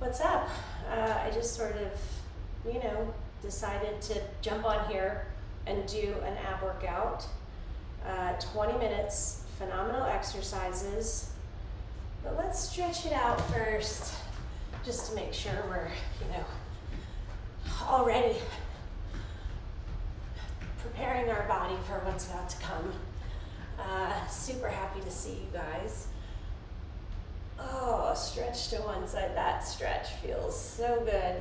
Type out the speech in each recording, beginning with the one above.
What's up? I just sort of, decided to jump on here and do an ab workout. 20 minutes, phenomenal exercises. But let's stretch it out first, just to make sure we're, already preparing our body for what's about to come. Super happy to see you guys. Oh, stretch to one side. That stretch feels so good.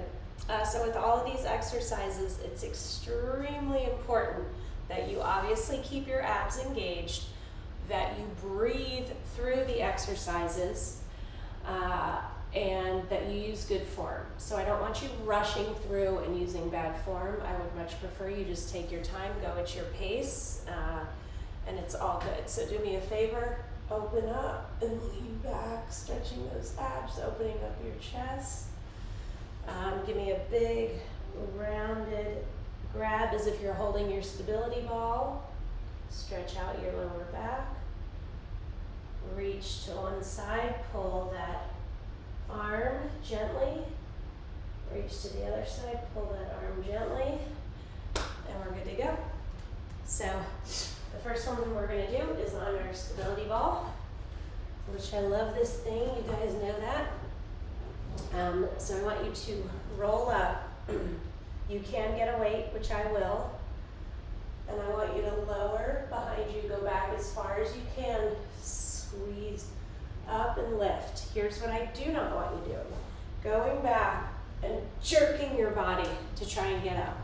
So with all of these exercises, it's extremely important that you obviously keep your abs engaged, that you breathe through the exercises, and that you use good form. So I don't want you rushing through and using bad form. I would much prefer you just take your time, go at your pace, and it's all good. So do me a favor, open up and lean back, stretching those abs, opening up your chest. Give me a big rounded grab as if you're holding your stability ball. Stretch out your lower back. Reach to one side, pull that arm gently. Reach to the other side, pull that arm gently, and we're good to go. So the first one we're going to do is on our stability ball, which I love this thing, you guys know that. So I want you to roll up. You can get a weight, which I will, and I want you to lower behind you, go back as far as you can, squeeze up and lift. Here's what I do not want you doing. Going back and jerking your body to try and get up.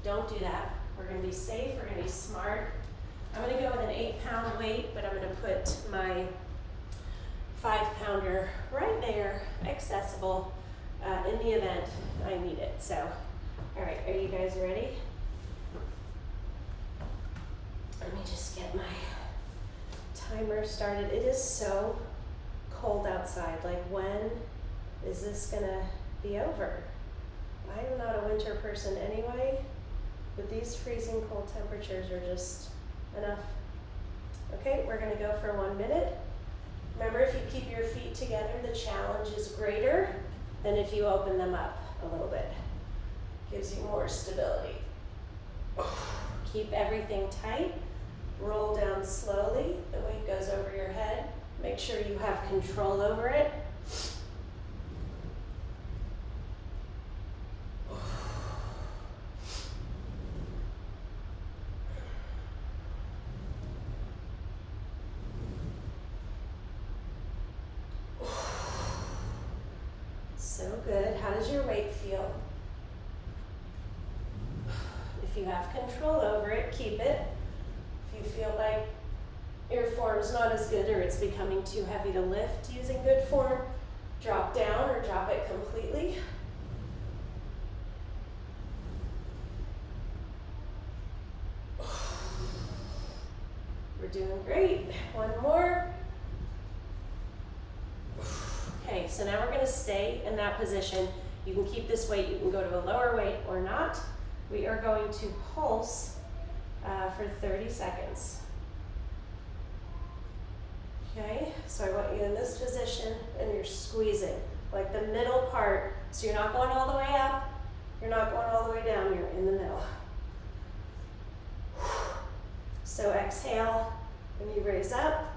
Don't do that. We're going to be safe, we're going to be smart. I'm going to go with an 8-pound weight, but I'm going to put my 5-pounder right there, accessible, in the event I need it. So, all right, are you guys ready? Let me just get my timer started. It is so cold outside. Like, when is this gonna be over? I am not a winter person anyway, but these freezing cold temperatures are just enough. Okay, we're gonna go for 1 minute. Remember, if you keep your feet together, the challenge is greater than if you open them up a little bit. Gives you more stability. Keep everything tight. Roll down slowly. The weight goes over your head. Make sure you have control over it. So good. How does your weight feel? If you have control over it, keep it. If you feel like your form's not as good or it's becoming too heavy to lift using good form, drop down or drop it completely. We're doing great. One more. Okay, so now we're going to stay in that position. You can keep this weight, you can go to a lower weight or not. We are going to pulse for 30 seconds. Okay, so I want you in this position and you're squeezing, like the middle part. So you're not going all the way up, you're not going all the way down, you're in the middle. So exhale, when you raise up.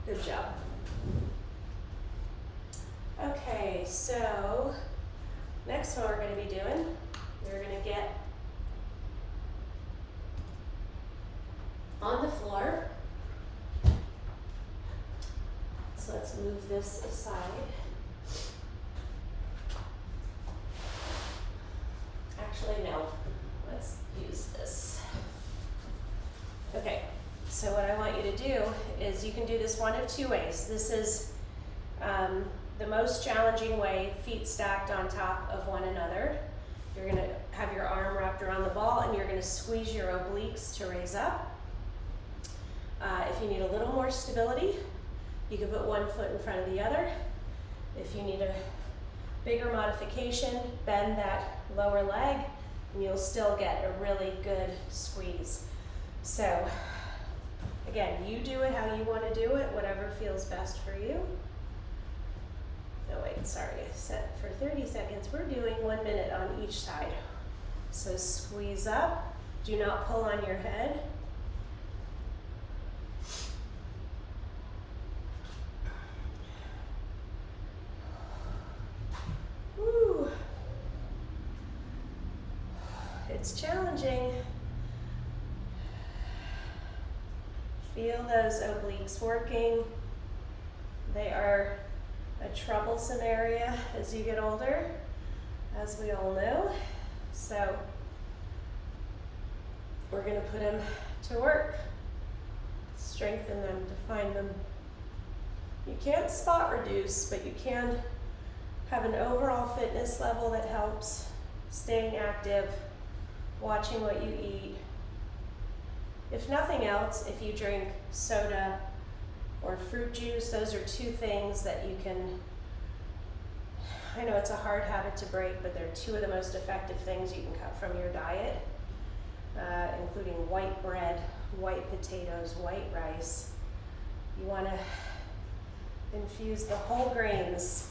Good job. Okay, so next one we're going to be doing, we're going to get on the floor. So let's move this aside. Actually, no, let's use this. Okay. So what I want you to do is you can do this one of two ways. This is the most challenging way, feet stacked on top of one another. You're going to have your arm wrapped around the ball and you're going to squeeze your obliques to raise up. If you need a little more stability, You can put one foot in front of the other. If you need a bigger modification, bend that lower leg and you'll still get a really good squeeze. So again, you do it how you want to do it, whatever feels best for you. Oh wait, sorry, I set for 30 seconds. We're doing 1 minute on each side. So squeeze up, do not pull on your head. Woo. It's challenging. Feel those obliques working. They are a troublesome area as you get older, as we all know. So we're going to put them to work, strengthen them, define them. You can't spot reduce, but you can have an overall fitness level that helps, staying active, watching what you eat. If nothing else, if you drink soda or fruit juice, those are two things that you can, I know it's a hard habit to break, but they're two of the most effective things you can cut from your diet, including white bread, white potatoes, white rice. You want to infuse the whole grains.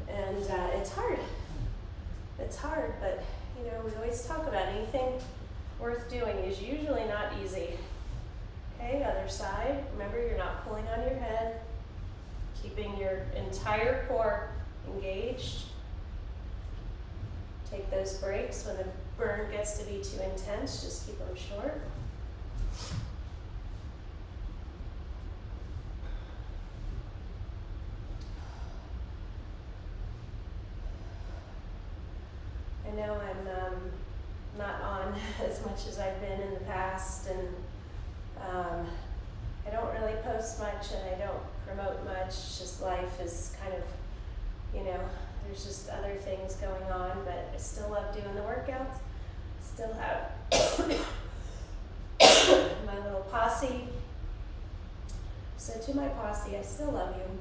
It's hard. It's hard, but you know, we always talk about anything worth doing is usually not easy. Okay, other side. Remember, you're not pulling on your head, keeping your entire core engaged. Take those breaks when the burn gets to be too intense, just keep them short. I know I'm not on as much as I've been in the past, and I don't really post much and I don't promote much. It's just life is kind of, you know, there's just other things going on, but I still love doing the workouts. Still have my little posse. So to my posse, I still love you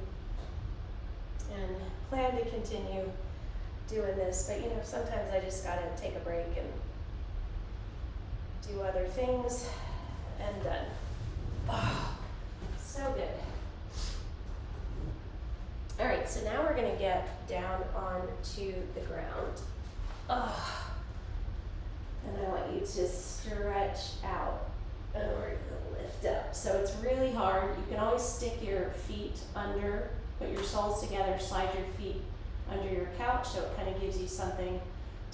and plan to continue doing this, but you know, sometimes I just gotta take a break and do other things, and done. Oh, so good. All right, so now we're gonna get down onto the ground. Oh, and I want you to stretch out and we're gonna lift up. So it's really hard. You can always stick your feet under, put your soles together, slide your feet under your couch, so it kind of gives you something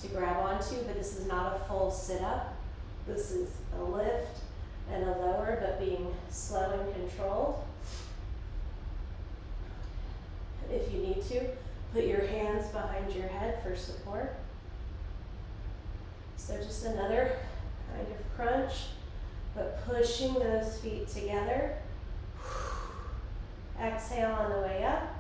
to grab onto, but this is not a full sit-up. This is a lift and a lower, but being slow and controlled. If you need to, put your hands behind your head for support. So just another kind of crunch, but pushing those feet together. Exhale on the way up.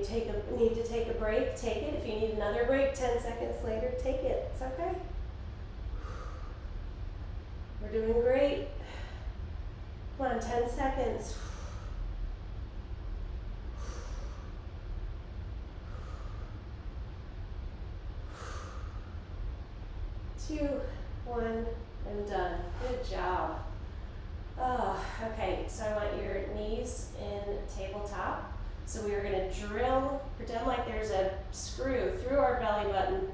10. Need to take a break, take it. If you need another break 10 seconds later, take it. It's okay. We're doing great. Come on, 10 seconds. 2, 1, and done. Good job. Oh, okay, so I want your knees in tabletop. So we are going to drill, pretend like there's a screw through our belly button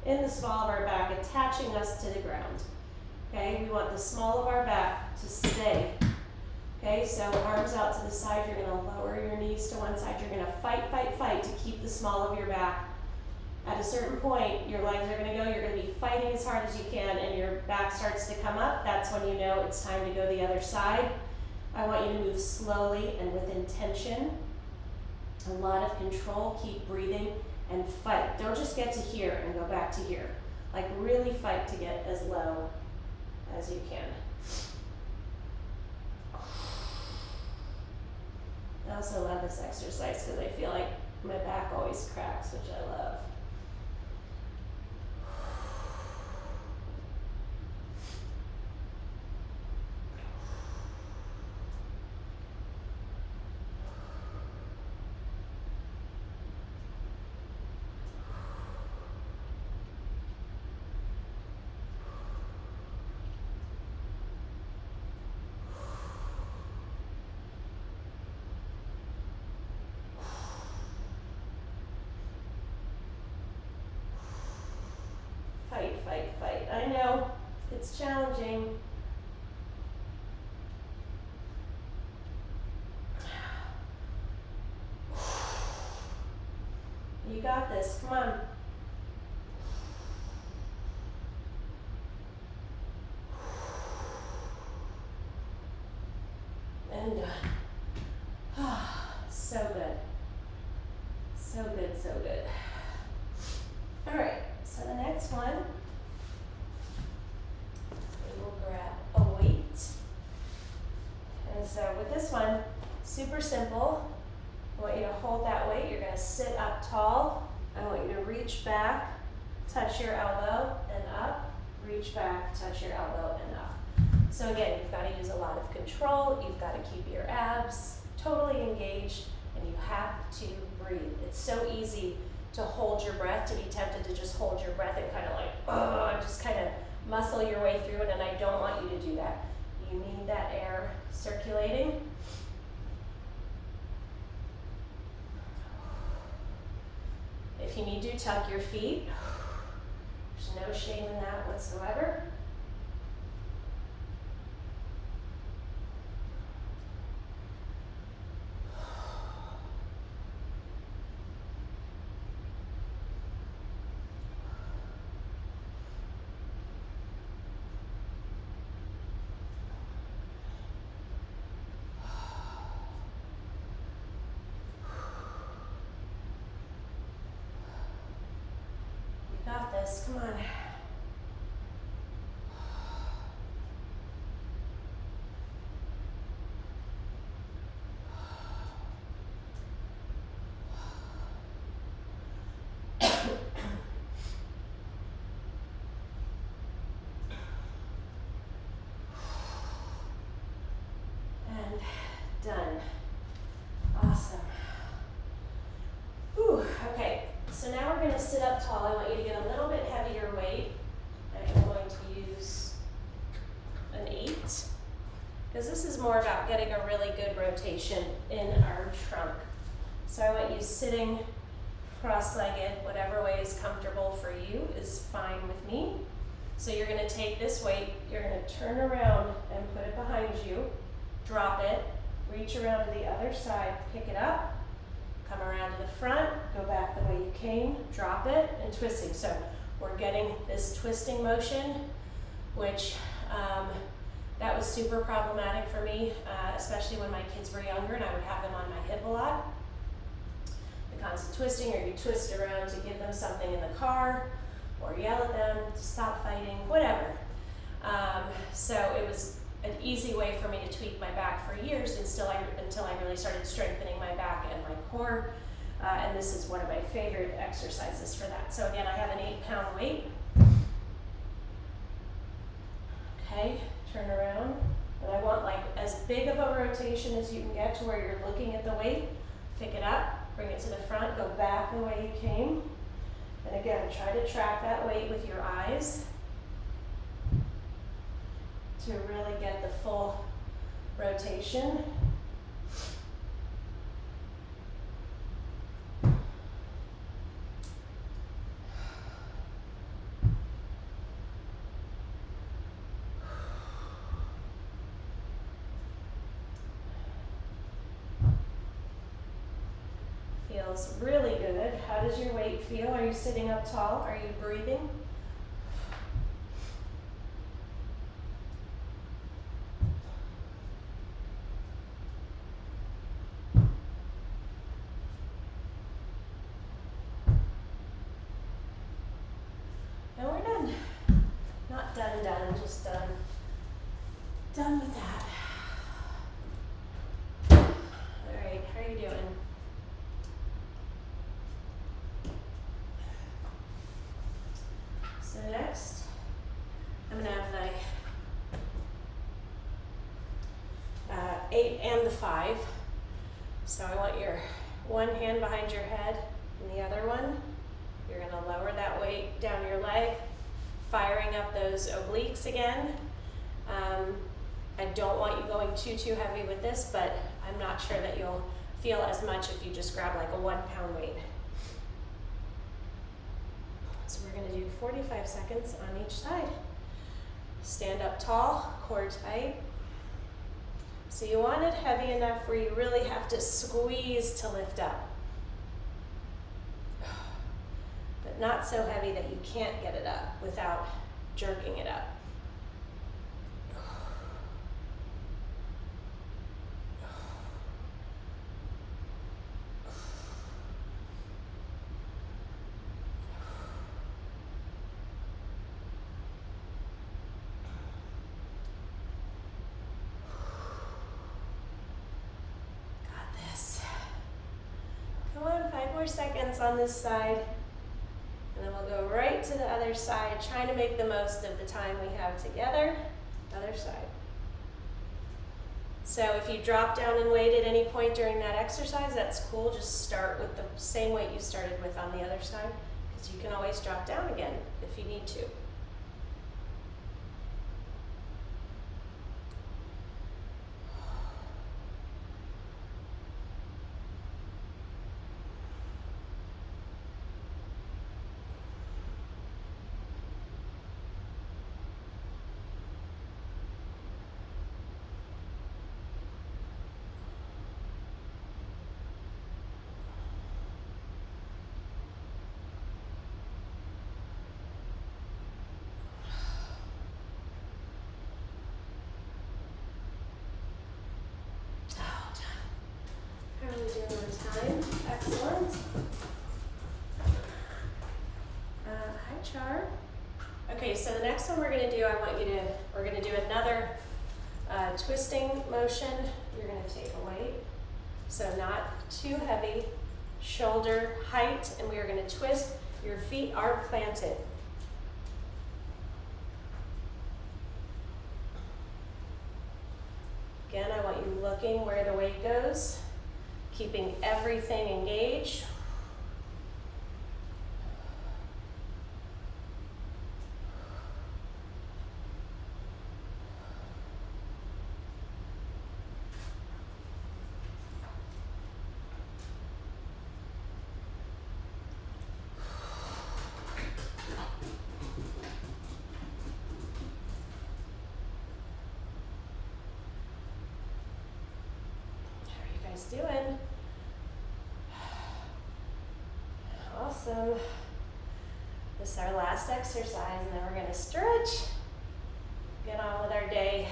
in the small of our back, attaching us to the ground. Okay, we want the small of our back to stay. Okay, so arms out to the side, you're going to lower your knees to one side. You're going to fight, fight, fight to keep the small of your back. At a certain point, your legs are going to go, you're going to be fighting as hard as you can, and your back starts to come up. That's when you know it's time to go the other side. I want you to move slowly and with intention. A lot of control, keep breathing and fight. Don't just get to here and go back to here. Like really fight to get as low as you can. I also love this exercise because I feel like my back always cracks, which I love. Fight, fight, fight. I know, it's challenging. You got this, come on. And done. So good. So good, so good. All right, so the next one, we will grab a weight. And so with this one, super simple. I want you to hold that weight. You're gonna sit up tall. I want you to reach back, touch your elbow and up, reach back, touch your elbow and up. So again, you've got to use a lot of control. You've got to keep your abs totally engaged, and you have to breathe. It's so easy to hold your breath, to be tempted to just hold your breath and kind of like, just kind of muscle your way through it, and I don't want you to do that. You need that air circulating. If you need to, tuck your feet. There's no shame in that whatsoever. Got this, come on. And done. Awesome. Whew, okay. So now we're going to sit up tall. I want you to get a little bit heavier weight. I'm going to use an 8, because this is more about getting a really good rotation in our trunk. So I want you sitting cross-legged, whatever way is comfortable for you is fine with me. So you're going to take this weight, you're going to turn around and put it behind you, drop it, reach around to the other side, pick it up, come around to the front, go back the way you came, drop it, and twisting. So we're getting this twisting motion, which that was super problematic for me, especially when my kids were younger and I would have them on my hip a lot. The constant twisting, or you twist around to give them something in the car, or yell at them to stop fighting, whatever. So it was an easy way for me to tweak my back for years until I really started strengthening my back and my core. And this is one of my favorite exercises for that. So again, I have an 8-pound weight. Okay, turn around. And I want like as big of a rotation as you can get to where you're looking at the weight. Pick it up, bring it to the front, go back the way you came. And again, try to track that weight with your eyes to really get the full rotation. Feels really good. How does your weight feel? Are you sitting up tall? Are you breathing? And we're done. 8 and the 5. So I want your one hand behind your head and the other one. You're gonna lower that weight down your leg, firing up those obliques again. I don't want you going too heavy with this, but I'm not sure that you'll feel as much if you just grab like a 1 pound weight. So we're gonna do 45 seconds on each side. Stand up tall, core tight. So you want it heavy enough where you really have to squeeze to lift up. But not so heavy that you can't get it up without jerking it up. Come on, 5 more seconds on this side. And then we'll go right to the other side, trying to make the most of the time we have together. Other side. So if you drop down in weight at any point during that exercise, that's cool. Just start with the same weight you started with on the other side, because you can always drop down again if you need to. How are we doing on time? Excellent. Hi, Char. Okay, so the next one we're going to do, we're going to do another twisting motion. You're going to take a weight, so not too heavy, shoulder height, and we are going to twist. Your feet are planted. Again, I want you looking where the weight goes, keeping everything engaged. Doing awesome. This is our last exercise, and then we're going to stretch, get on with our day.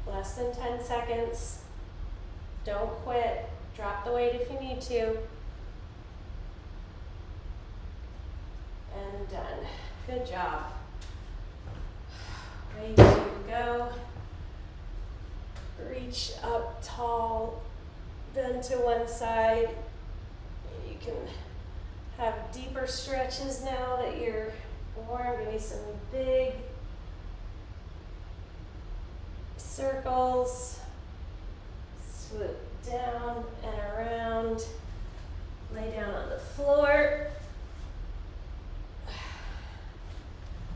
Less than 10 seconds. Don't quit. Drop the weight if you need to. And done. Good job. Ready to go. Reach up tall, bend to one side. You can have deeper stretches now that you're warm. Give me some big circles. Swoop down and around. Lay down on the floor.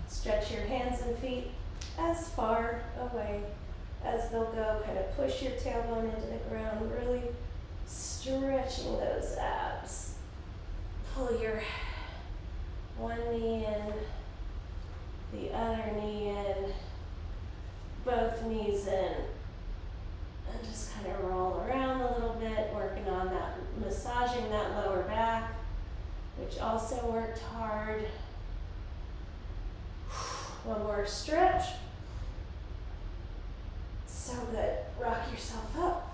Stretch your hands and feet as far away as they'll go. Kind of push your tailbone into the ground, really stretching those abs. Pull your one knee in, the other knee in, both knees in, and just kind of roll around a little bit, working on that, massaging that lower back, which also worked hard. One more stretch. So good. Rock yourself up.